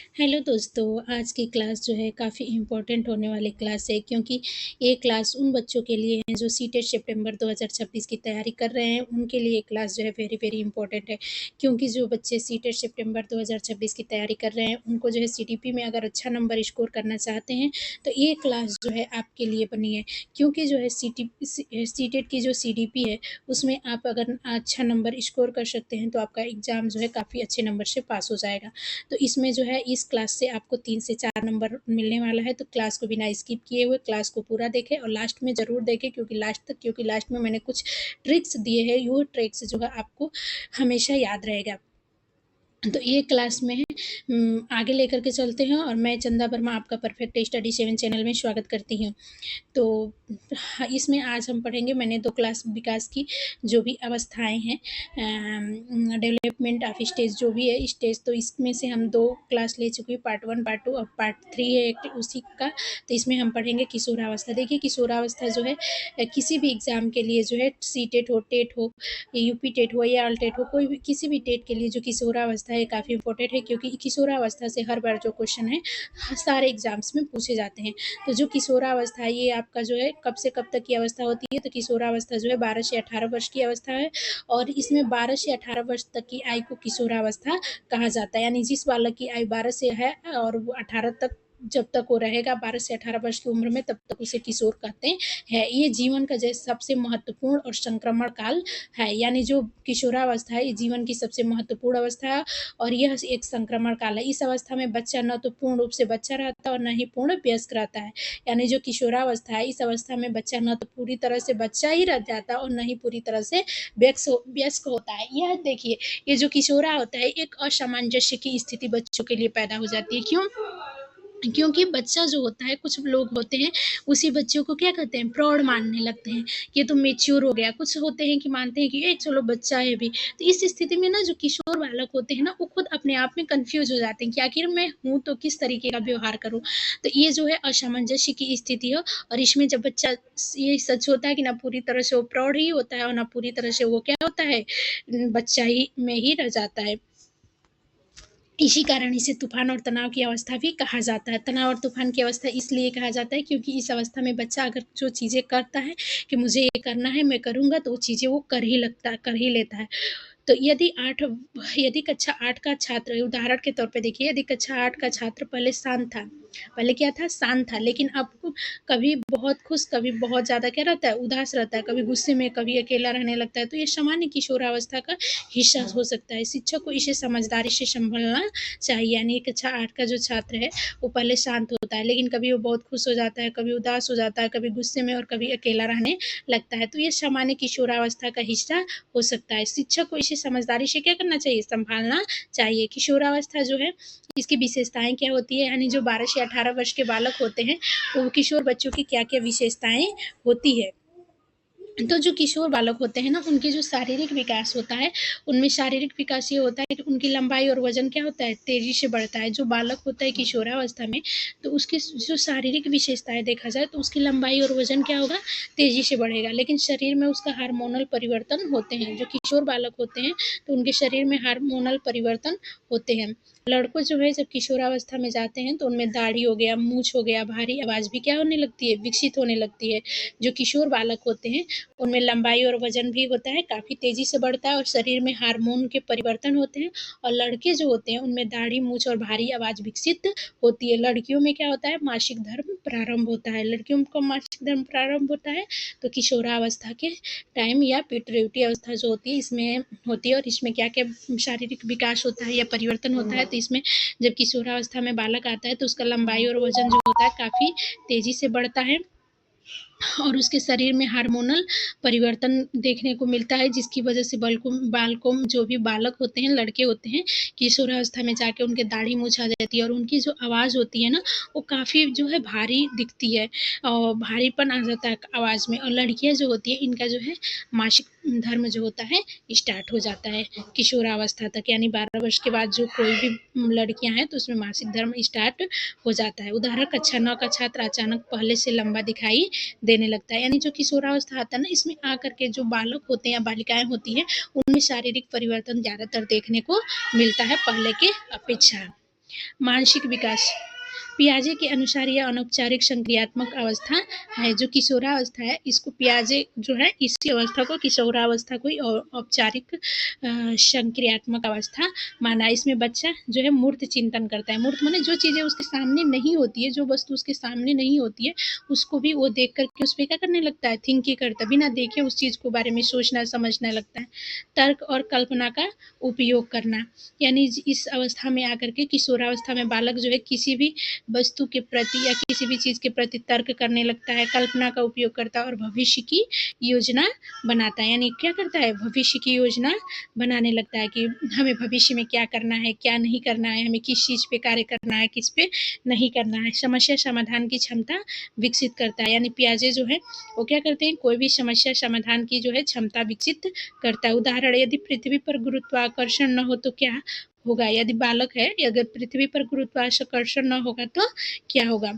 Hello दोस्तों, आज की क्लास जो है काफ़ी इम्पोर्टेंट होने वाली क्लास है क्योंकि ये क्लास उन बच्चों के लिए है जो सीटेट सितंबर 2026 की तैयारी कर रहे हैं, उनके लिए ये क्लास जो है वेरी वेरी इंपॉर्टेंट है। क्योंकि जो बच्चे सीटेट सितंबर 2026 की तैयारी कर रहे हैं, उनको जो है सीटीपी में अगर अच्छा नंबर स्कोर करना चाहते हैं, तो ये क्लास जो है आपके लिए बनी है। क्योंकि जो है सीटेट की जो सीडीपी है, उसमें आप अगर अच्छा नंबर स्कोर कर सकते हैं, तो आपका एग्ज़ाम जो है काफ़ी अच्छे नंबर से पास हो जाएगा। तो इसमें जो है इस क्लास से आपको 3 से 4 नंबर मिलने वाला है, तो क्लास को बिना स्किप किए हुए क्लास को पूरा देखें और लास्ट में ज़रूर देखें क्योंकि लास्ट में मैंने कुछ ट्रिक्स दिए हैं, वो ट्रिक्स जो है आपको हमेशा याद रहेगा। तो ये क्लास में है आगे लेकर के चलते हैं और मैं चंदा वर्मा आपका परफेक्ट स्टडी 7 चैनल में स्वागत करती हूँ। तो हाँ, इसमें आज हम पढ़ेंगे मैंने 2 क्लास विकास की जो भी अवस्थाएँ हैं डेवलपमेंट ऑफ स्टेज जो भी है स्टेज, तो इसमें से हम 2 क्लास ले चुके हैं, पार्ट 1, पार्ट 2 अब पार्ट 3 है एक उसी का। तो इसमें हम पढ़ेंगे किशोरावस्था। देखिए किशोरावस्था जो है किसी भी एग्ज़ाम के लिए जो है सीटेट हो, टेट हो, यूपी टेट हो या ऑल टेट हो, कोई भी किसी भी टेट के लिए जो किशोरावस्था है काफ़ी इंपॉर्टेंट है क्योंकि किशोरावस्था से हर बार जो क्वेश्चन है सारे एग्ज़ाम्स में पूछे जाते हैं। तो जो किशोरावस्था है ये आपका जो है कब से कब तक की अवस्था होती है, तो किशोरावस्था जो है 12 से 18 वर्ष की अवस्था है और इसमें 12 से 18 वर्ष तक की आयु को किशोरावस्था कहा जाता है। यानी जिस बालक की आयु 12 से है और वो 18 तक जब तक वो रहेगा 12 से 18 वर्ष की उम्र में, तब तक उसे किशोर कहते हैं। ये जीवन का जो सबसे महत्वपूर्ण और संक्रमण काल है। यानी जो किशोरावस्था है ये जीवन की सबसे महत्वपूर्ण अवस्था है और यह एक संक्रमण काल है। इस अवस्था में बच्चा न तो पूर्ण रूप से बच्चा रहता है और न ही पूर्ण वयस्क रहता है। यानी जो किशोरावस्था है इस अवस्था में बच्चा न तो पूरी तरह से बच्चा ही रह जाता है और न ही पूरी तरह से वयस्क होता है। यह देखिए, ये जो किशोरा होता है एक असामंजस्य की स्थिति बच्चों के लिए पैदा हो जाती है। क्यों? क्योंकि बच्चा जो होता है, कुछ लोग होते हैं उसी बच्चों को क्या कहते हैं, प्रौढ़ मानने लगते हैं कि ये तो मेच्योर हो गया। कुछ होते हैं कि मानते हैं कि ये चलो बच्चा है अभी। तो इस स्थिति में ना जो किशोर बालक होते हैं ना, वो खुद अपने आप में कंफ्यूज हो जाते हैं कि आखिर मैं हूँ तो किस तरीके का व्यवहार करूँ। तो ये जो है असामंजस्य की स्थिति है और इसमें जब बच्चा, ये सच होता है कि ना पूरी तरह से वो प्रौढ़ ही होता है और ना पूरी तरह से वो क्या होता है, बच्चा ही में ही रह जाता है। इसी कारण इसे तूफान और तनाव की अवस्था भी कहा जाता है। तनाव और तूफान की अवस्था इसलिए कहा जाता है क्योंकि इस अवस्था में बच्चा अगर जो चीज़ें करता है कि मुझे ये करना है, मैं करूँगा, तो वो चीज़ें वो कर ही लेता है। तो यदि कक्षा 8 का छात्र, उदाहरण के तौर पे देखिए, यदि कक्षा 8 का छात्र पहले शांत था, पहले क्या था, शांत था, लेकिन अब कभी बहुत खुश, कभी बहुत ज़्यादा क्या रहता है, उदास रहता है, कभी गुस्से में, कभी अकेला रहने लगता है, तो ये सामान्य किशोरावस्था का हिस्सा हो सकता है। शिक्षक को इसे समझदारी से संभलना चाहिए। यानी कक्षा 8 का जो छात्र है वो पहले शांत होता है, लेकिन कभी वो बहुत खुश हो जाता है, कभी उदास हो जाता है, कभी गुस्से में और कभी अकेला रहने लगता है। तो ये सामान्य किशोरावस्था का हिस्सा हो सकता है। शिक्षक को इसे समझदारी से क्या करना चाहिए, संभालना चाहिए। किशोरावस्था जो है इसकी विशेषताएं क्या होती है, यानी जो 12 से 18 वर्ष के बालक होते हैं, वो किशोर बच्चों की क्या क्या विशेषताएं होती है। तो जो किशोर बालक होते हैं ना, उनके जो शारीरिक विकास होता है, उनमें शारीरिक विकास ये होता है कि उनकी लंबाई और वजन क्या होता है, तेजी से बढ़ता है। जो बालक होता है किशोरावस्था में, तो उसकी जो शारीरिक विशेषताएं देखा जाए तो उसकी लंबाई और वजन क्या होगा, तेजी से बढ़ेगा। लेकिन शरीर में उसका हार्मोनल परिवर्तन होते हैं। जो किशोर बालक होते हैं तो उनके शरीर में हार्मोनल परिवर्तन होते हैं। लड़कों जो है जब किशोरावस्था में जाते हैं तो उनमें दाढ़ी हो गया, मूछ हो गया, भारी आवाज़ भी क्या होने लगती है, विकसित होने लगती है। जो किशोर बालक होते हैं उनमें लंबाई और वजन भी होता है, काफ़ी तेज़ी से बढ़ता है और शरीर में हार्मोन के परिवर्तन होते हैं। और लड़के जो होते हैं उनमें दाढ़ी, मूछ और भारी आवाज़ विकसित होती है। लड़कियों में क्या होता है, मासिक धर्म प्रारंभ होता है। लड़कियों का मासिक धर्म प्रारंभ होता है तो किशोरावस्था के टाइम या प्यूबर्टी अवस्था जो होती है इसमें होती है। और इसमें क्या क्या शारीरिक विकास होता है या परिवर्तन होता है, तो इसमें जब किशोरावस्था में बालक आता है तो उसका लंबाई और वजन जो होता है काफ़ी तेज़ी से बढ़ता है और उसके शरीर में हार्मोनल परिवर्तन देखने को मिलता है, जिसकी वजह से बालकों जो भी बालक होते हैं, लड़के होते हैं, किशोरावस्था में जाके उनके दाढ़ी मूछ आ जाती है और उनकी जो आवाज़ होती है ना, वो काफ़ी जो है भारी दिखती है और भारीपन आ जाता है आवाज़ में। और लड़कियां जो होती है इनका जो है मासिक धर्म जो होता है स्टार्ट हो जाता है किशोरावस्था तक। यानी 12 वर्ष के बाद जो कोई भी लड़कियां हैं तो उसमें मासिक धर्म स्टार्ट हो जाता है। उदाहरण कक्षा 9 का छात्र अचानक पहले से लंबा दिखाई देने लगता है। यानी जो किशोरावस्था आता है ना, इसमें आकर के जो बालक होते हैं या बालिकाएं होती हैं, उनमें शारीरिक परिवर्तन ज़्यादातर देखने को मिलता है पहले के अपेक्षा। मानसिक विकास। पियाजे के अनुसार यह अनौपचारिक संक्रियात्मक अवस्था है। जो किशोरावस्था है, इसको पियाजे जो है इसी अवस्था को किशोरावस्था को औपचारिक संक्रियात्मक अवस्था माना। इसमें बच्चा जो है मूर्त चिंतन करता है। मूर्त माने जो चीजें उसके सामने नहीं होती है, जो वस्तु उसके सामने नहीं होती है, उसको भी वो देख करके उस पर क्या करने लगता है, थिंकिंग करता है, बिना देखे उस चीज के बारे में सोचना समझने लगता है। तर्क और कल्पना का उपयोग करना, यानी इस अवस्था में आकर के किशोरावस्था में बालक जो है किसी भी वस्तु के प्रति या किसी भी चीज के प्रति तर्क करने लगता है, कल्पना का उपयोग करता है और भविष्य की योजना बनाता है। यानी क्या करता है, भविष्य की योजना बनाने लगता है कि हमें भविष्य में क्या करना है, क्या नहीं करना है, हमें किस चीज पे कार्य करना है, किस पे नहीं करना है। समस्या समाधान की क्षमता विकसित करता है। यानी पियाजे जो है वो क्या करते हैं, कोई भी समस्या समाधान की जो है क्षमता विकसित करता है। उदाहरण, यदि पृथ्वी पर गुरुत्वाकर्षण न हो तो क्या होगा। यदि बालक है, अगर पृथ्वी पर गुरुत्वाकर्षण न होगा तो क्या होगा।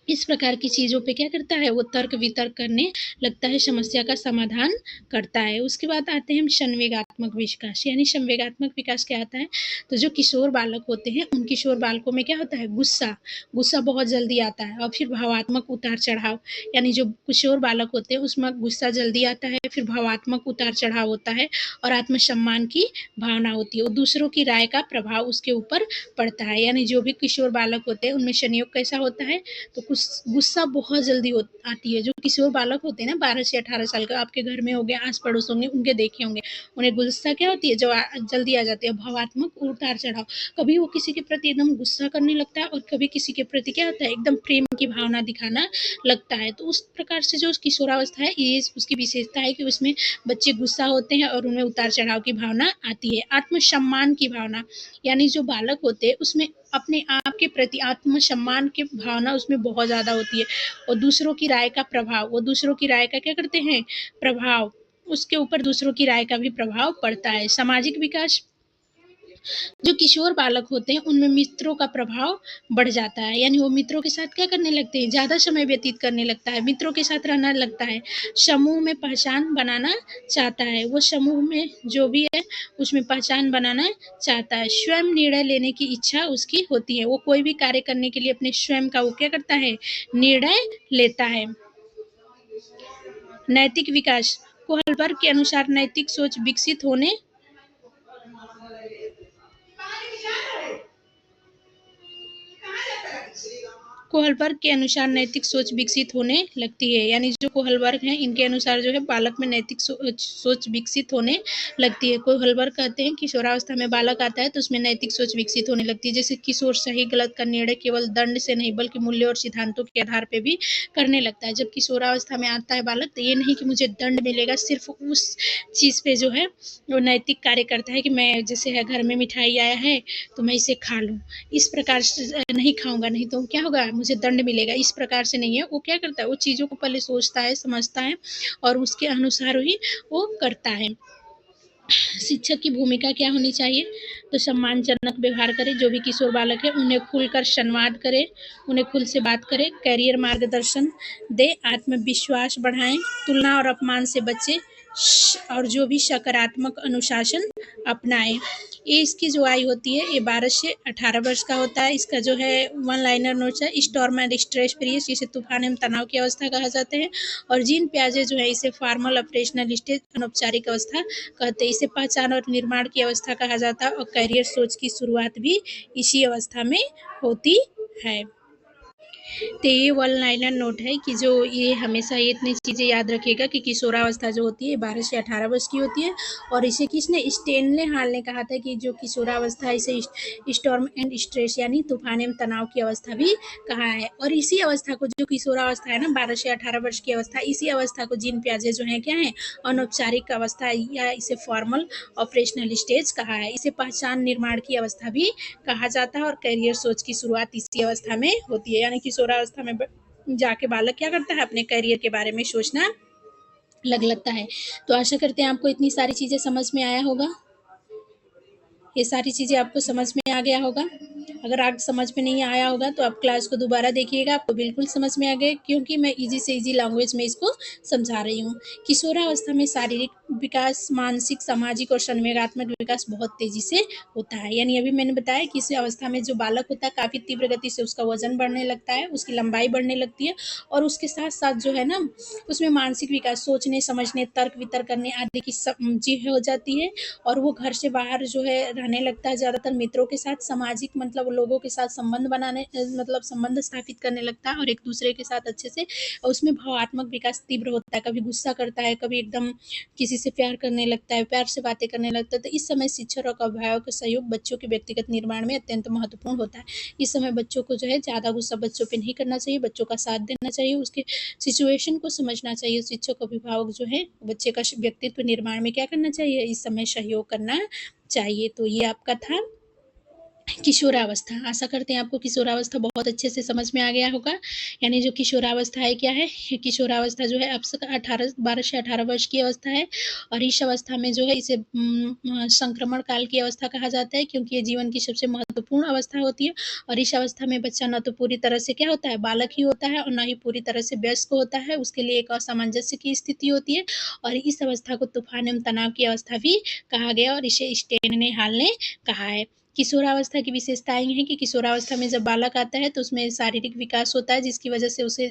इस प्रकार की चीजों पे क्या करता है, वो तर्क वितर्क करने लगता है, समस्या का समाधान करता है। उसके बाद आते हैं हम संवेगात्मक विकास। यानी संवेगात्मक विकास क्या आता है, तो जो किशोर बालक होते हैं उन किशोर बालकों में क्या होता है, गुस्सा गुस्सा बहुत जल्दी आता है। और फिर भावात्मक उतार चढ़ाव, यानी जो किशोर बालक होते हैं उसमें गुस्सा जल्दी आता है, फिर भावात्मक उतार चढ़ाव होता है और आत्मसम्मान की भावना होती है। और दूसरों की राय का प्रभाव उसके ऊपर पड़ता है। यानी जो भी किशोर बालक होते हैं उनमें संयोग कैसा होता है, तो कुछ गुस्सा बहुत जल्दी आती है। जो किशोर बालक होते हैं ना 12 से 18 साल का, आपके घर में हो गए, आस पड़ोस होंगे, उनके देखे होंगे, उन्हें गुस्सा क्या होती है, जो जल्दी आ जाती है। भावात्मक उतार चढ़ाव, कभी वो किसी के प्रति एकदम गुस्सा करने लगता है और कभी किसी के प्रति क्या होता है, एकदम प्रेम की भावना दिखाना लगता है। तो उस प्रकार से जो किशोरावस्था है, ये उसकी विशेषता है कि उसमें बच्चे गुस्सा होते हैं और उनमें उतार चढ़ाव की भावना आती है। आत्मसम्मान की भावना, यानी जो बालक होते हैं उसमें अपने आप के प्रति आत्मसम्मान की भावना उसमें बहुत ज्यादा होती है। और दूसरों की राय का प्रभाव, वो दूसरों की राय का क्या करते हैं, प्रभाव, उसके ऊपर दूसरों की राय का भी प्रभाव पड़ता है। सामाजिक विकास, जो किशोर बालक होते हैं उनमें मित्रों का प्रभाव बढ़ जाता है। यानी वो मित्रों के साथ क्या करने लगते हैं, ज्यादा समय व्यतीत करने लगता है, मित्रों के साथ रहना लगता है। समूह में पहचान बनाना चाहता है, वो समूह में जो भी है उसमें पहचान बनाना चाहता है। स्वयं निर्णय लेने की इच्छा उसकी होती है, वो कोई भी कार्य करने के लिए अपने स्वयं का वो क्या करता है, निर्णय लेता है। नैतिक विकास, कोहलबर्ग के अनुसार नैतिक सोच विकसित होने कोहलबर्ग के अनुसार नैतिक सोच विकसित होने लगती है। यानी जो कोहलबर्ग हैं इनके अनुसार जो है बालक में नैतिक सोच विकसित होने लगती है। कोहलबर्ग कहते हैं किशोरावस्था में बालक आता है तो उसमें नैतिक सोच विकसित होने लगती है। जैसे किशोर सही गलत का निर्णय केवल दंड से नहीं बल्कि मूल्य और सिद्धांतों के आधार पर भी करने लगता है। जब किशोरावस्था में आता है बालक तो ये नहीं कि मुझे दंड मिलेगा, सिर्फ उस चीज पे जो है वो नैतिक कार्य करता है कि मैं जैसे है घर में मिठाई आया है तो मैं इसे खा लूं, इस प्रकार से नहीं खाऊंगा नहीं तो क्या होगा, मुझे दंड मिलेगा, इस प्रकार से नहीं है। वो क्या करता है, वो चीजों को पहले सोचता है, समझता है और उसके अनुसार ही वो करता है। शिक्षक की भूमिका क्या होनी चाहिए, तो सम्मानजनक व्यवहार करे, जो भी किशोर बालक है उन्हें खुलकर संवाद करे, उन्हें खुल से बात करे, करियर मार्गदर्शन दे, आत्मविश्वास बढ़ाएं, तुलना और अपमान से बचे और जो भी सकारात्मक अनुशासन अपनाएं। ये इसकी जो आयु होती है ये 12 से 18 वर्ष का होता है। इसका जो है वन लाइनर नोट्स है, स्टॉर्म एंड स्ट्रेस पीरियड, जिसे तूफान एवं तनाव की अवस्था कहा जाते हैं। और जीन पियाजे जो है इसे फॉर्मल ऑपरेशनल स्टेज अनौपचारिक अवस्था कहते हैं। इसे पहचान और निर्माण की अवस्था कहा जाता है और करियर सोच की शुरुआत भी इसी अवस्था में होती है। तो ये वन लाइनर नोट है कि जो ये हमेशा ये इतनी चीज़ें याद रखिएगा कि किशोरावस्था जो होती है 12 से 18 वर्ष की होती है। और इसे किसने, स्टेनले हाल ने कहा था कि जो किशोरावस्था है इसे स्टॉर्म एंड स्ट्रेस यानी तूफान एवं तनाव की अवस्था भी कहा है। और इसी अवस्था को, जो किशोरावस्था है ना 12 से 18 वर्ष की अवस्था, इसी अवस्था को जीन पियाजे जो है क्या है, अनौपचारिक अवस्था या इसे फॉर्मल ऑपरेशनल स्टेज कहा है। इसे पहचान निर्माण की अवस्था भी कहा जाता है और करियर सोच की शुरुआत इसी अवस्था में होती है। यानी किशोरावस्था में जाके बालक क्या करता है, अपने करियर के बारे में सोचना लगता है। तो आशा करते हैं आपको इतनी सारी चीजें समझ में आया होगा, ये सारी चीजें आपको समझ में आ गया होगा। अगर आज समझ में नहीं आया होगा तो आप क्लास को दोबारा देखिएगा, आपको बिल्कुल समझ में आ गया, क्योंकि मैं ईज़ी से ईज़ी लैंग्वेज में इसको समझा रही हूँ। किशोरावस्था में शारीरिक विकास, मानसिक, सामाजिक और संवेगात्मक विकास बहुत तेज़ी से होता है। यानी अभी मैंने बताया कि इस अवस्था में जो बालक होता है काफ़ी तीव्र गति से उसका वज़न बढ़ने लगता है, उसकी लंबाई बढ़ने लगती है और उसके साथ-साथ जो है ना, उसमें मानसिक विकास, सोचने, समझने, तर्क-वितर्क करने आदि की जी हो जाती है और वो घर से बाहर जो है रहने लगता है, ज़्यादातर मित्रों के साथ, सामाजिक मतलब लोगों के साथ संबंध बनाने मतलब संबंध स्थापित करने लगता है और एक दूसरे के साथ अच्छे से, और उसमें भावात्मक विकास तीव्र होता है, कभी गुस्सा करता है, कभी एकदम किसी से प्यार करने लगता है, प्यार से बातें करने लगता है। तो इस समय शिक्षक और अभिभावक का सहयोग बच्चों के व्यक्तिगत निर्माण में अत्यंत महत्वपूर्ण होता है। इस समय बच्चों को जो है ज़्यादा गुस्सा बच्चों पे नहीं करना चाहिए, बच्चों का साथ देना चाहिए, उसके सिचुएशन को समझना चाहिए। शिक्षक अभिभावक जो है बच्चे का व्यक्तित्व निर्माण में क्या करना चाहिए, इस समय सहयोग करना चाहिए। तो ये आपका था किशोरावस्था। आशा करते हैं आपको किशोरावस्था बहुत अच्छे से समझ में आ गया होगा। यानी जो किशोरावस्था है क्या है, किशोरावस्था जो है अब से 12 से 18 वर्ष की अवस्था है और इस अवस्था में जो है इसे संक्रमण काल की अवस्था कहा जाता है, क्योंकि ये जीवन की सबसे महत्वपूर्ण अवस्था होती है और इस अवस्था में बच्चा न तो पूरी तरह से क्या होता है, बालक ही होता है और न ही पूरी तरह से वयस्क होता है। उसके लिए एक असामंजस्य की स्थिति होती है और इस अवस्था को तूफान एवं तनाव की अवस्था भी कहा गया और इसे स्टेन ने हाल ने कहा है। किशोरावस्था की विशेषताएँ हैं कि किशोरावस्था में जब बालक आता है तो उसमें शारीरिक विकास होता है, जिसकी वजह से उसे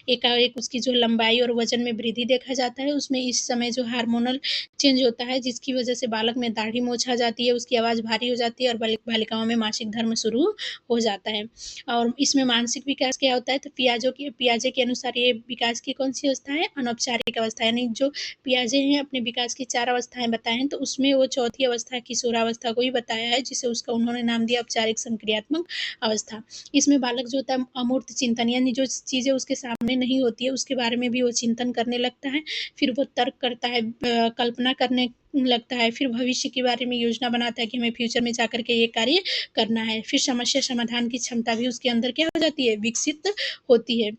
एकाएक उसकी जो लंबाई और वजन में वृद्धि देखा जाता है। उसमें इस समय जो हार्मोनल चेंज होता है, जिसकी वजह से बालक में दाढ़ी मूंछ आ जाती है, उसकी आवाज़ भारी हो जाती है और बालिकाओं में मासिक धर्म शुरू हो जाता है। और इसमें मानसिक विकास क्या होता है, तो पियाजे के अनुसार ये विकास की कौन सी अवस्था है, अनौपचारिक अवस्था। यानी जो पियाजे हैं अपने विकास की 4 अवस्थाएँ बताए हैं, तो उसमें वो चौथी अवस्था किशोरावस्था को ही बताया है, जिसे उसका उन्होंने नाम दिया औपचारिक संक्रियात्मक अवस्था। इसमें बालक जो होता है अमूर्त चिंतन, यानी जो चीज़ें उसके सामने नहीं होती है उसके बारे में भी वो चिंतन करने लगता है। फिर वो तर्क करता है, कल्पना करने लगता है, फिर भविष्य के बारे में योजना बनाता है कि हमें फ्यूचर में जाकर के ये कार्य करना है। फिर समस्या समाधान की क्षमता भी उसके अंदर क्या हो जाती है, विकसित होती है।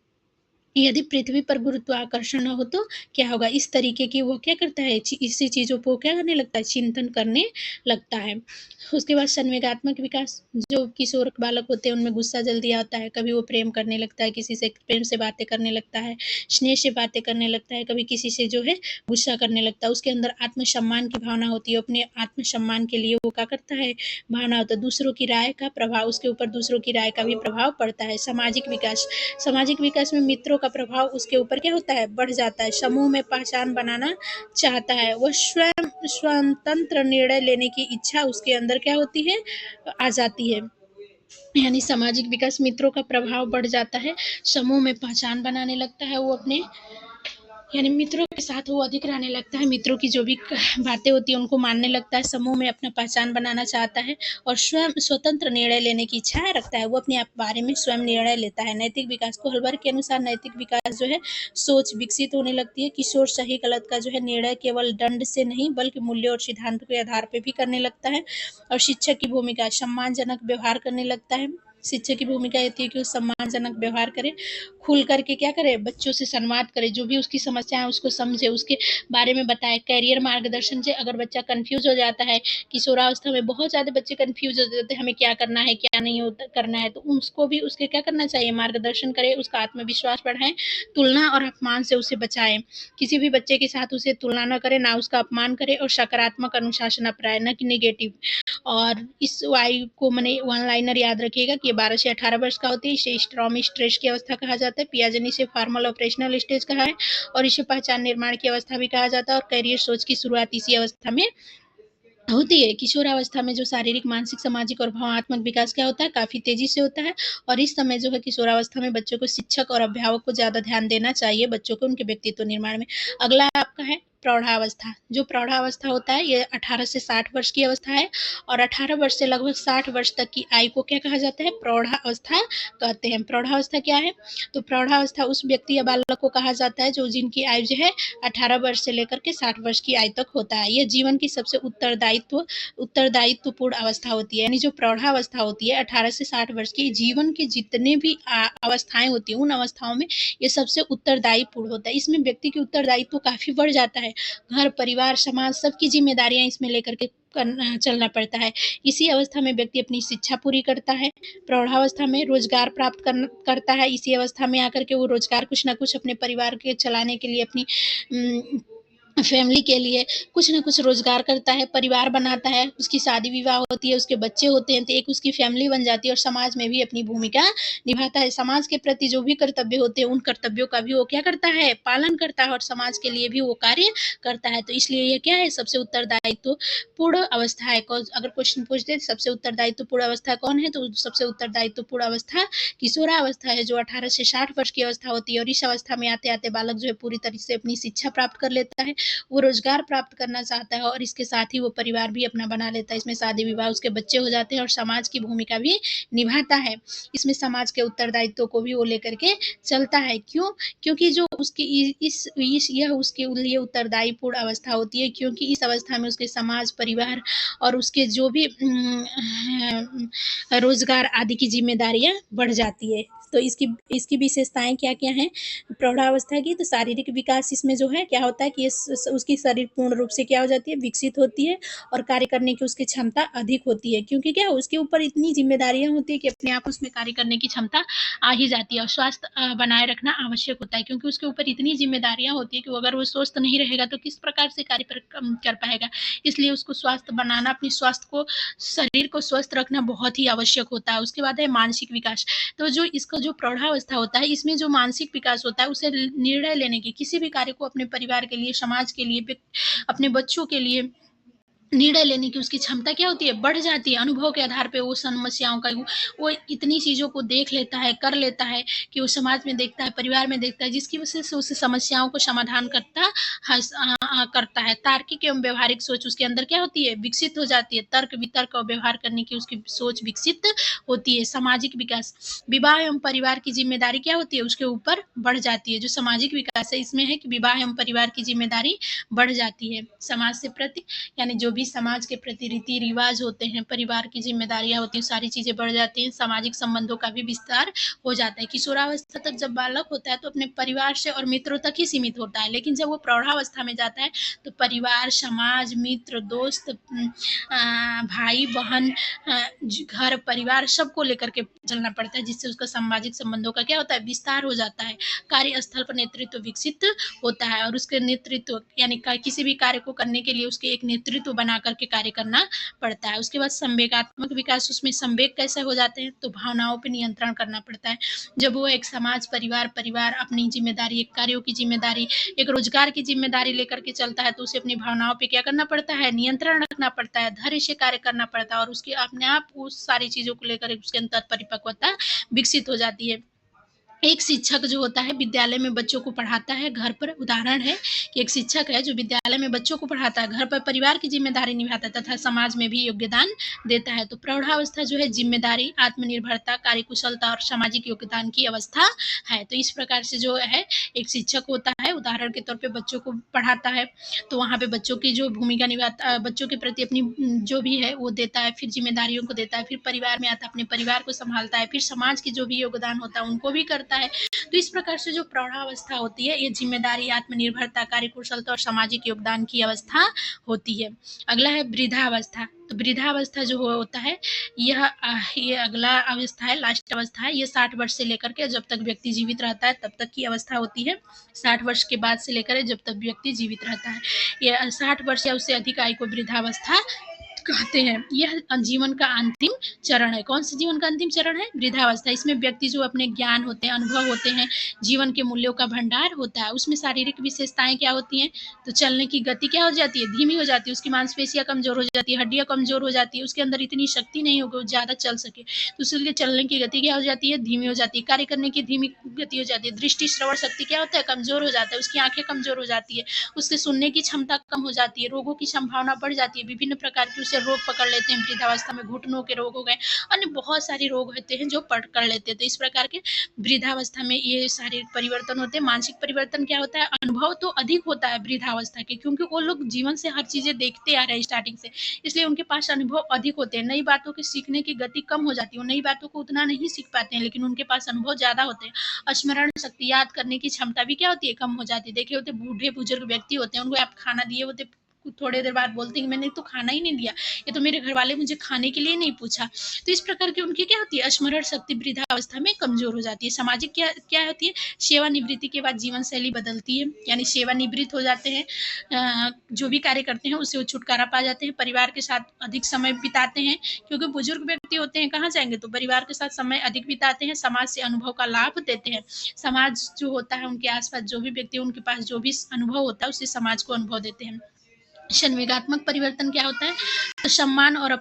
यदि पृथ्वी पर गुरुत्वाकर्षण न हो तो क्या होगा, इस तरीके की वो क्या करता है, इसी चीज़ों को क्या करने लगता है, चिंतन करने लगता है। उसके बाद संवेगात्मक विकास, जो किशोर बालक होते हैं उनमें गुस्सा जल्दी आता है, कभी वो प्रेम करने लगता है, किसी से प्रेम से बातें करने लगता है, स्नेह से बातें करने लगता है, कभी किसी से जो है गुस्सा करने लगता है। उसके अंदर आत्मसम्मान की भावना होती है, अपने आत्मसम्मान के लिए वो क्या करता है, भावना होता है। दूसरों की राय का प्रभाव, उसके ऊपर दूसरों की राय का भी प्रभाव पड़ता है। सामाजिक विकास में मित्रों का प्रभाव उसके ऊपर क्या होता है, बढ़ जाता है। समूह में पहचान बनाना चाहता है, वह स्वयं स्वतंत्र निर्णय लेने की इच्छा उसके अंदर क्या होती है, आ जाती है। यानी सामाजिक विकास, मित्रों का प्रभाव बढ़ जाता है, समूह में पहचान बनाने लगता है वो अपने, यानी मित्रों के साथ वो अधिक रहने लगता है, मित्रों की जो भी बातें होती है उनको मानने लगता है, समूह में अपना पहचान बनाना चाहता है और स्वयं स्वतंत्र निर्णय लेने की इच्छा रखता है। वो अपने आप बारे में स्वयं निर्णय लेता है। नैतिक विकास, कोहलबर्ग के अनुसार नैतिक विकास जो है, सोच विकसित होने लगती है। किशोर सही गलत का जो है निर्णय केवल दंड से नहीं बल्कि मूल्य और सिद्धांत के आधार पर भी करने लगता है। और शिक्षक की भूमिका, सम्मानजनक व्यवहार करने लगता है। शिक्षक की भूमिका ये थी कि वो सम्मानजनक व्यवहार करे, खुल करके क्या करे, बच्चों से संवाद करे, जो भी उसकी समस्या है उसको समझे, उसके बारे में बताए। कैरियर मार्गदर्शन से, अगर बच्चा कंफ्यूज हो जाता है, किशोरावस्था में बहुत ज़्यादा बच्चे कंफ्यूज हो जाते हैं, हमें क्या करना है क्या नहीं करना है, तो उसको भी उसके क्या करना चाहिए, मार्गदर्शन करे, उसका आत्मविश्वास बढ़ाए, तुलना और अपमान से उसे बचाए। किसी भी बच्चे के साथ उसे तुलना न करे, ना उसका अपमान करे और सकारात्मक अनुशासन अपनाए, न कि निगेटिव। और इस वायु को मैंने वन लाइनर याद रखिएगा कि ये 12 से 18 वर्ष का होती है। इसे स्ट्रॉम स्ट्रेस की अवस्था कहा जाता है। पियाजे इसे फॉर्मल ऑपरेशनल स्टेज कहा है और इसे पहचान निर्माण की अवस्था भी कहा जाता है और करियर सोच की शुरुआत इसी अवस्था में होती है। किशोरावस्था में जो शारीरिक, मानसिक, सामाजिक और भावनात्मक विकास क्या होता है, काफ़ी तेज़ी से होता है और इस समय जो है किशोरावस्था में बच्चों को शिक्षक और अभिभावक को ज़्यादा ध्यान देना चाहिए बच्चों को उनके व्यक्तित्व निर्माण में। अगला आपका है प्रौढ़ावस्था। जो प्रौढ़ावस्था होता है ये 18 से 60 वर्ष की अवस्था है और 18 वर्ष से लगभग 60 वर्ष तक की आयु को क्या कहा जाता है, प्रौढ़ावस्था कहते हैं। प्रौढ़ावस्था क्या है, तो प्रौढ़ावस्था उस व्यक्ति या बालक को कहा जाता है जो जिनकी आयु जो है 18 वर्ष से लेकर के 60 वर्ष की आयु तक होता है। यह जीवन की सबसे उत्तरदायित्वपूर्ण अवस्था होती है। यानी जो प्रौढ़ावस्था होती है 18 से 60 वर्ष की, जीवन के जितने भी अवस्थाएं होती हैं उन अवस्थाओं में ये सबसे उत्तरदायीपूर्ण होता है। इसमें व्यक्ति की उत्तरदायित्व काफ़ी बढ़ जाता है घर, परिवार, समाज सबकी ज़िम्मेदारियाँ इसमें लेकर के चलना पड़ता है। इसी अवस्था में व्यक्ति अपनी शिक्षा पूरी करता है, प्रौढ़ावस्था में रोज़गार प्राप्त करता है, इसी अवस्था में आकर के वो रोज़गार कुछ न कुछ अपने परिवार के चलाने के लिए, अपनी फैमिली के लिए कुछ न कुछ रोज़गार करता है, परिवार बनाता है, उसकी शादी-विवाह होती है, उसके बच्चे होते हैं, तो एक उसकी फैमिली बन जाती है और समाज में भी अपनी भूमिका निभाता है। समाज के प्रति जो भी कर्तव्य होते हैं, उन कर्तव्यों का भी वो क्या करता है, पालन करता है और समाज के लिए भी वो कार्य करता है। तो इसलिए ये क्या है, सबसे उत्तरदायित्व पूर्ण अवस्था है। अगर क्वेश्चन पूछ दे सबसे उत्तरदायित्व पूर्ण अवस्था कौन है, तो सबसे उत्तरदायित्व पूर्ण अवस्था किशोरावस्था है, जो 18 से 60 वर्ष की अवस्था होती है और इस अवस्था में आते-आते बालक जो है पूरी तरह से अपनी शिक्षा प्राप्त कर लेता है, वो रोज़गार प्राप्त करना चाहता है और इसके साथ ही वो परिवार भी अपना बना लेता है। इसमें शादी-विवाह, उसके बच्चे हो जाते हैं और समाज की भूमिका भी निभाता है। इसमें समाज के उत्तरदायित्व को भी वो लेकर के चलता है। क्यों? क्योंकि जो उसकी इस यह उसके लिए उत्तरदायी पूर्ण अवस्था होती है, क्योंकि इस अवस्था में उसके समाज, परिवार और उसके जो भी रोज़गार आदि की ज़िम्मेदारियाँ बढ़ जाती है। तो इसकी इसकी विशेषताएँ क्या-क्या हैं? प्रौढ़ावस्था की, तो शारीरिक विकास इसमें जो है क्या होता है कि उसकी शरीर पूर्ण रूप से क्या हो जाती है, विकसित होती है और कार्य करने की उसकी क्षमता अधिक होती है, क्योंकि क्या उसके ऊपर इतनी जिम्मेदारियां होती है कि अपने आप उसमें कार्य करने की क्षमता आ ही जाती है। और स्वास्थ्य बनाए रखना आवश्यक होता है, क्योंकि उसके ऊपर इतनी जिम्मेदारियां होती है कि अगर वो स्वस्थ नहीं रहेगा तो किस प्रकार से कार्य कर पाएगा। इसलिए उसको स्वास्थ्य बनाना, अपने स्वास्थ्य को, शरीर को स्वस्थ रखना बहुत ही आवश्यक होता है। उसके बाद है मानसिक विकास। तो जो इसका जो प्रौढ़ावस्था होता है, इसमें जो मानसिक विकास होता है, उसे निर्णय लेने की, किसी भी कार्य को अपने परिवार के लिए, समाज के लिए, अपने बच्चों के लिए निर्णय लेने की उसकी क्षमता क्या होती है, बढ़ जाती है। अनुभव के आधार पे वो समस्याओं का वो इतनी चीज़ों को देख लेता है, कर लेता है कि वो समाज में देखता है, परिवार में देखता है, जिसकी वजह से उस समस्याओं को समाधान करता है। तार्किक एवं व्यवहारिक सोच उसके अंदर क्या होती है, विकसित हो जाती है। तर्क वितर्क और व्यवहार करने की उसकी सोच विकसित होती है। सामाजिक विकास, विवाह एवं परिवार की जिम्मेदारी क्या होती है, उसके ऊपर बढ़ जाती है। जो सामाजिक विकास है, इसमें है कि विवाह एवं परिवार की जिम्मेदारी बढ़ जाती है। समाज से प्रति, यानी जो भी समाज के प्रति रीति रिवाज होते हैं, परिवार की जिम्मेदारियां होती हैं, सारी चीजें बढ़ जाती हैं। सामाजिक संबंधों का भी विस्तार हो जाता है। किशोरावस्था तक जब बालक होता है तो अपने परिवार से और मित्रों तक ही सीमित होता है, लेकिन जब वो प्रौढ़ावस्था में जाता है तो परिवार, समाज, मित्र, दोस्त, भाई बहन, घर परिवार सबको लेकर के चलना पड़ता है, जिससे उसका सामाजिक संबंधों का क्या होता है, विस्तार हो जाता है। कार्यस्थल पर नेतृत्व विकसित होता है और उसके नेतृत्व, यानी किसी भी कार्य को करने के लिए उसके एक नेतृत्व बना करके कार्य करना पड़ता है। उसके बाद संवेगात्मक विकास, उसमें संवेग कैसे हो जाते हैं, तो भावनाओं पर नियंत्रण करना पड़ता है। जब वो एक समाज, परिवार अपनी जिम्मेदारी, एक कार्यों की जिम्मेदारी, एक रोजगार की जिम्मेदारी लेकर के चलता है, तो उसे अपनी भावनाओं पे क्या करना पड़ता है, नियंत्रण रखना पड़ता है, धैर्य से कार्य करना पड़ता है और उसके अपने आप उस सारी चीजों को लेकर उसके अंदर परिपक्वता विकसित हो जाती है। एक शिक्षक जो होता है विद्यालय में बच्चों को पढ़ाता है, घर पर उदाहरण है कि एक शिक्षक है जो विद्यालय में बच्चों को पढ़ाता है, घर पर परिवार की जिम्मेदारी निभाता है तथा समाज में भी योगदान देता है। तो प्रौढ़ावस्था जो है जिम्मेदारी, आत्मनिर्भरता, कार्यकुशलता और सामाजिक योगदान की अवस्था है। तो इस प्रकार से जो है एक शिक्षक होता है, उदाहरण के तौर पर बच्चों को पढ़ाता है, तो वहाँ पे बच्चों की जो भूमिका निभाता है, बच्चों के प्रति अपनी जो भी है वो देता है, फिर जिम्मेदारियों को देता है, फिर परिवार में आता है, अपने परिवार को संभालता है, फिर समाज की जो भी योगदान होता है उनको भी करता है। तो इस प्रकार से जो प्रौढ़ावस्था होती है, ये जिम्मेदारी, आत्मनिर्भरता, कार्यकुशलता और सामाजिक योगदान की अवस्था होती है। अगला है वृद्धावस्था। तो वृद्धावस्था जो होता है, ये अगला अवस्था है, लास्ट अवस्था है। ये 60 वर्ष से लेकर के जब तक व्यक्ति जीवित रहता है तब तक की अवस्था होती है। 60 वर्ष के बाद से लेकर जब तक व्यक्ति जीवित रहता है, ये 60 वर्ष या उससे अधिक आयु को वृद्धावस्था कहते हैं। यह जीवन का अंतिम चरण है। कौन सा जीवन का अंतिम चरण है, वृद्धावस्था। इसमें व्यक्ति जो अपने ज्ञान होते हैं, अनुभव होते हैं, जीवन के मूल्यों का भंडार होता है। उसमें शारीरिक विशेषताएं क्या होती हैं, तो चलने की गति क्या हो जाती है, धीमी हो जाती है, उसकी मांसपेशियां कमजोर हो जाती है, हड्डियां कमजोर हो जाती है, उसके अंदर इतनी शक्ति नहीं होगी वो ज्यादा चल सके, तो उसके चलने की गति क्या हो जाती है, धीमी हो जाती है, कार्य करने की धीमी गति हो जाती है। दृष्टि श्रवण शक्ति क्या होता है, कमजोर हो जाता है, उसकी आंखें कमजोर हो जाती है, उससे सुनने की क्षमता कम हो जाती है, रोगों की संभावना बढ़ जाती है, विभिन्न प्रकार की उसे फ्रैक्चर रोग पकड़ लेते हैं वृद्धावस्था में, घुटनों के रोग हो गए, अन्य बहुत सारे रोग होते हैं जो पकड़ लेते हैं। तो इस प्रकार के वृद्धावस्था में ये शारीरिक परिवर्तन होते हैं। मानसिक परिवर्तन क्या होता है, अनुभव तो अधिक होता है वृद्धावस्था के, क्योंकि वो लोग जीवन से हर चीजें देखते आ रहे हैं स्टार्टिंग से, इसलिए उनके पास अनुभव अधिक होते हैं। नई बातों के सीखने की गति कम हो जाती है, वो नई बातों को उतना नहीं सीख पाते हैं, लेकिन उनके पास अनुभव ज्यादा होते हैं। स्मरण शक्ति, याद करने की क्षमता भी क्या होती है, कम हो जाती है। देखे होते बूढ़े बुजुर्ग व्यक्ति होते हैं, उनको आप खाना दिए होते, थोड़ी देर बाद बोलते हैं कि मैंने तो खाना ही नहीं दिया, ये तो मेरे घर वाले मुझे खाने के लिए नहीं पूछा। तो इस प्रकार की उनकी क्या होती है, स्मरण शक्ति वृद्धावस्था में कमजोर हो जाती है। सामाजिक क्या क्या होती है, सेवानिवृत्ति के बाद जीवन शैली बदलती है, यानी सेवानिवृत्त हो जाते हैं, जो भी कार्य करते हैं उससे वो छुटकारा पा जाते हैं, परिवार के साथ अधिक समय बिताते हैं, क्योंकि बुजुर्ग व्यक्ति होते हैं कहाँ जाएंगे, तो परिवार के साथ समय अधिक बिताते हैं, समाज से अनुभव का लाभ देते हैं। समाज जो होता है, उनके आसपास जो भी व्यक्ति, उनके पास जो भी अनुभव होता है उससे समाज को अनुभव देते हैं। संवेगात्मक परिवर्तन क्या होता है, तो सम्मान और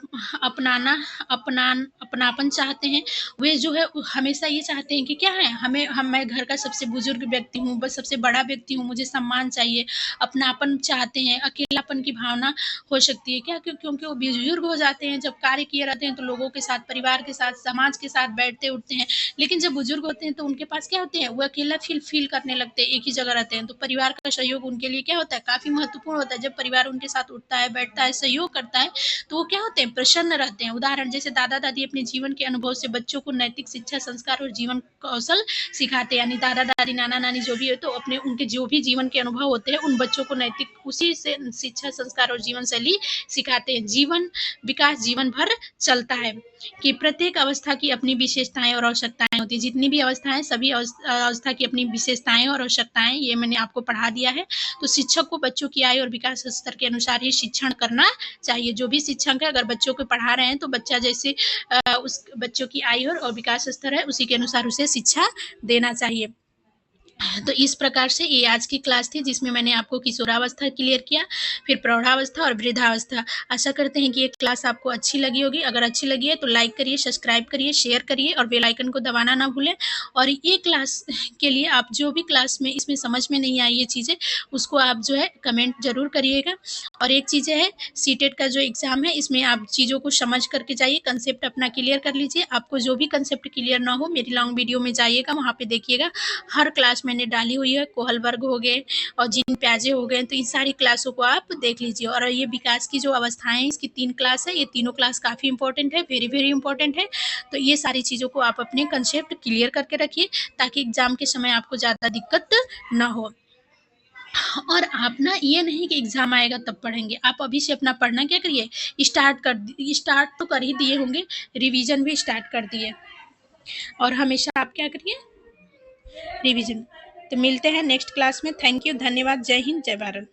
अपनापन चाहते हैं। वे जो है हमेशा ये चाहते हैं कि क्या है, मैं घर का सबसे बुजुर्ग व्यक्ति हूँ, बस सबसे बड़ा व्यक्ति हूँ, मुझे सम्मान चाहिए, अपनापन चाहते हैं। अकेलापन की भावना हो सकती है क्या, क्योंकि वो बुजुर्ग हो जाते हैं, जब कार्य किए रहते हैं तो लोगों के साथ, परिवार के साथ, समाज के साथ बैठते उठते हैं, लेकिन जब बुजुर्ग होते हैं तो उनके पास क्या होते हैं, वो अकेला फील करने लगते हैं, एक ही जगह रहते हैं। तो परिवार का सहयोग उनके लिए क्या होता है, काफी महत्वपूर्ण होता है। जब परिवार उनके साथ उठता है, बैठता है, सहयोग करता है, तो वो क्या होते हैं, प्रसन्न रहते हैं। उदाहरण जैसे दादा दादी अपने जीवन के अनुभव से बच्चों को नैतिक शिक्षा, संस्कार और जीवन कौशल सिखाते हैं। यानी दादा दादी, नाना नानी जो भी है, तो अपने उनके जो भी जीवन के अनुभव होते हैं उन बच्चों को नैतिक उसी से शिक्षा, संस्कार और जीवन शैली सिखाते हैं। जीवन विकास जीवन भर चलता है, कि प्रत्येक अवस्था की अपनी विशेषताएं और आवश्यकताएं होती है। जितनी भी अवस्थाएं, सभी अवस्था की अपनी विशेषताएं और आवश्यकताएं, ये मैंने आपको पढ़ा दिया है। तो शिक्षक को बच्चों की आयु और विकास स्तर के अनुसार ही शिक्षण करना चाहिए। जो भी शिक्षक है, अगर बच्चों को पढ़ा रहे हैं तो बच्चा जैसे उस बच्चों की आयु और विकास स्तर है उसी के अनुसार उसे शिक्षा देना चाहिए। तो इस प्रकार से ये आज की क्लास थी, जिसमें मैंने आपको किशोरावस्था क्लियर किया, फिर प्रौढ़ावस्था और वृद्धावस्था। आशा करते हैं कि ये क्लास आपको अच्छी लगी होगी। अगर अच्छी लगी है तो लाइक करिए, सब्सक्राइब करिए, शेयर करिए और बेल आइकन को दबाना ना भूलें। और ये क्लास के लिए आप जो भी क्लास में इसमें समझ में नहीं आई ये चीज़ें, उसको आप जो है कमेंट जरूर करिएगा। और एक चीज़ है, सीटेट का जो एग्जाम है, इसमें आप चीज़ों को समझ करके जाइए, कंसेप्ट अपना क्लियर कर लीजिए। आपको जो भी कंसेप्ट क्लियर ना हो, मेरी लॉन्ग वीडियो में जाइएगा, वहाँ पे देखिएगा, हर क्लास मैंने डाली हुई है। कोहल वर्ग हो गए और जिन प्याजे हो गए, तो इन सारी क्लासों को आप देख लीजिए। और ये विकास की जो अवस्थाएं हैं, इसकी 3 क्लास है, ये तीनों क्लास काफ़ी इंपॉर्टेंट है, वेरी वेरी इंपॉर्टेंट है। तो ये सारी चीज़ों को आप अपने कंसेप्ट क्लियर करके रखिए, ताकि एग्जाम के समय आपको ज़्यादा दिक्कत ना हो। और आप ना ये नहीं कि एग्जाम आएगा तब पढ़ेंगे, आप अभी से अपना पढ़ना क्या करिए, स्टार्ट तो कर ही दिए होंगे, रिवीजन भी स्टार्ट कर दिए। और हमेशा आप क्या करिए, रिवीजन। तो मिलते हैं नेक्स्ट क्लास में। थैंक यू, धन्यवाद, जय हिंद, जय भारत।